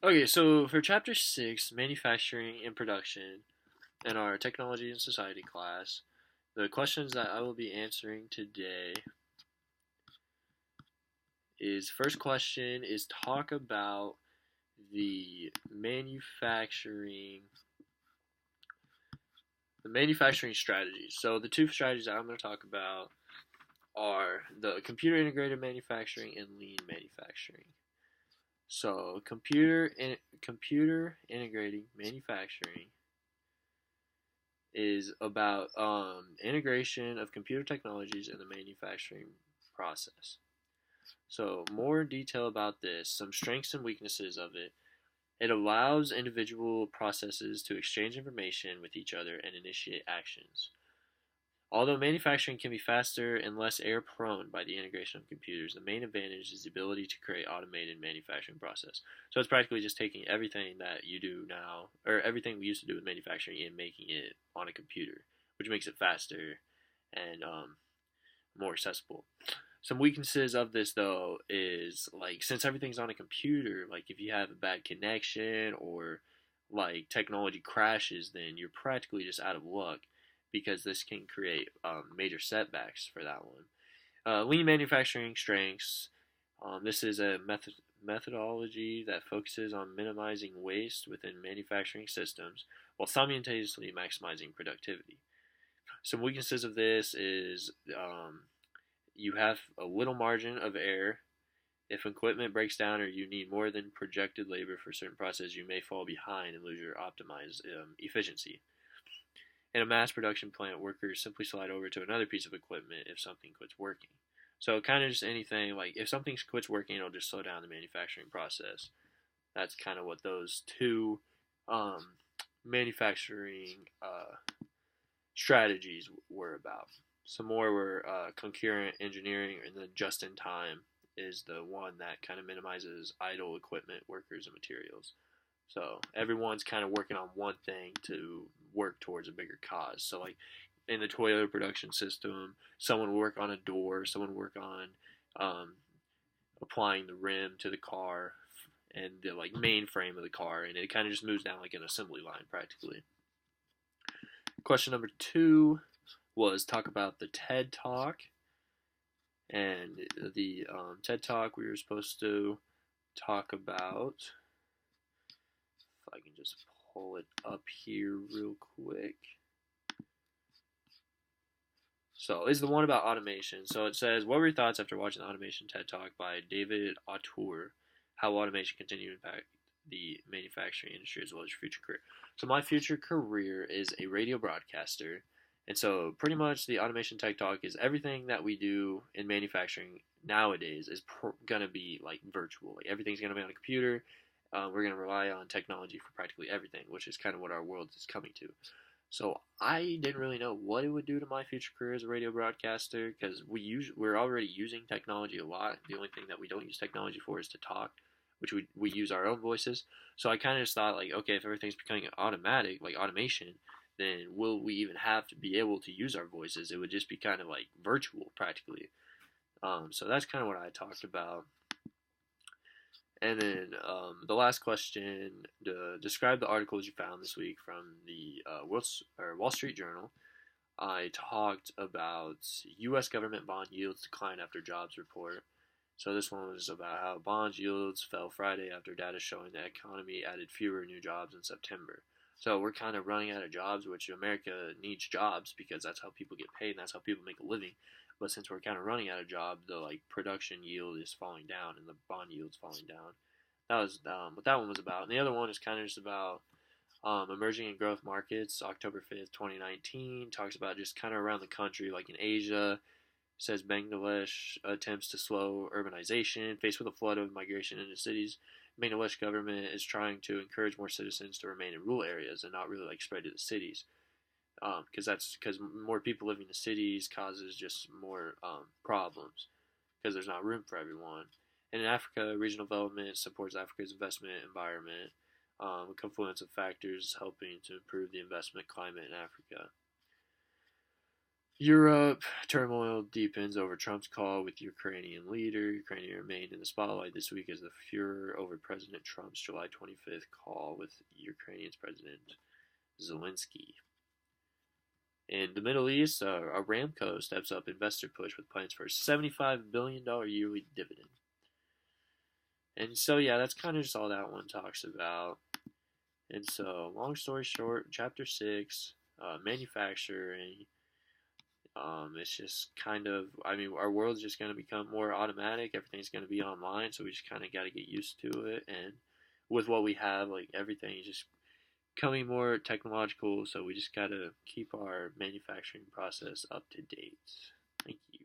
Okay, so for chapter 6, manufacturing and production, in our technology and society class, the questions that I will be answering today is first question is talk about the manufacturing strategies. So the two strategies that I'm going to talk about are the computer integrated manufacturing and lean manufacturing. So computer integrating manufacturing is about integration of computer technologies in the manufacturing process. So more detail about this, some strengths and weaknesses of it. It allows individual processes to exchange information with each other and initiate actions. Although manufacturing can be faster and less error prone by the integration of computers, the main advantage is the ability to create automated manufacturing process. So it's practically just taking everything that you do now, or everything we used to do with manufacturing, and making it on a computer, which makes it faster and more accessible. Some weaknesses of this though is like since everything's on a computer, like if you have a bad connection or like technology crashes, then you're practically just out of luck because this can create major setbacks for that one. Lean manufacturing strengths. This is a methodology that focuses on minimizing waste within manufacturing systems while simultaneously maximizing productivity. Some weaknesses of this is you have a little margin of error. If equipment breaks down or you need more than projected labor for certain processes, you may fall behind and lose your optimized efficiency. In a mass production plant, workers simply slide over to another piece of equipment if something quits working. So kind of just anything like if something quits working, it'll just slow down the manufacturing process. That's kind of what those two um, manufacturing strategies were about. Some more were concurrent engineering, and then just in time is the one that kind of minimizes idle equipment, workers, and materials. So everyone's kind of working on one thing to work towards a bigger cause. So like in the Toyota production system, someone will work on a door, someone will work on um, applying the rim to the car and the like main frame of the car, and it kind of just moves down like an assembly line practically. Question number 2 was talk about the TED Talk. And the TED Talk we were supposed to talk about, if I can just pull it up here real quick. So is the one about automation. So it says, what were your thoughts after watching the automation TED Talk by David Autor? How automation continue to impact the manufacturing industry as well as your future career. So my future career is a radio broadcaster. And so pretty much the automation tech talk is everything that we do in manufacturing nowadays is going to be like virtual. Like everything's going to be on a computer. We're going to rely on technology for practically everything, which is kind of what our world is coming to. So I didn't really know what it would do to my future career as a radio broadcaster because we're already using technology a lot. The only thing that we don't use technology for is to talk, which we use our own voices. So I kind of just thought like, okay, if everything's becoming automatic, like automation, then will we even have to be able to use our voices? It would just be kind of like virtual practically. So that's kind of what I talked about. And then the last question: describe the articles you found this week from the Wall Street Journal. I talked about U.S. government bond yields decline after jobs report. So this one was about how bond yields fell Friday after data showing the economy added fewer new jobs in September. So we're kind of running out of jobs, which America needs jobs because that's how people get paid and that's how people make a living. But since we're kind of running out of jobs, the like production yield is falling down and the bond yield's falling down. That was what that one was about. And the other one is kind of just about emerging and growth markets. October 5th, 2019 talks about just kind of around the country, like in Asia. Says Bangladesh attempts to slow urbanization, faced with a flood of migration into cities. Bangladesh government is trying to encourage more citizens to remain in rural areas and not really like spread to the cities, because more people living in the cities causes just more problems because there's not room for everyone. And in Africa, regional development supports Africa's investment environment. A confluence of factors helping to improve the investment climate in Africa. Europe, turmoil deepens over Trump's call with Ukrainian leader. Ukraine remained in the spotlight this week as the furor over President Trump's July 25th call with Ukraine's President Zelensky. In the Middle East, Aramco steps up investor push with plans for a $75 billion yearly dividend. And so, yeah, that's kind of just all that one talks about. And so, long story short, Chapter 6, manufacturing. It's just kind of, I mean, our world's just going to become more automatic. Everything's going to be online, so we just kind of got to get used to it. And with what we have, like, everything is just becoming more technological, so we just got to keep our manufacturing process up to date. Thank you.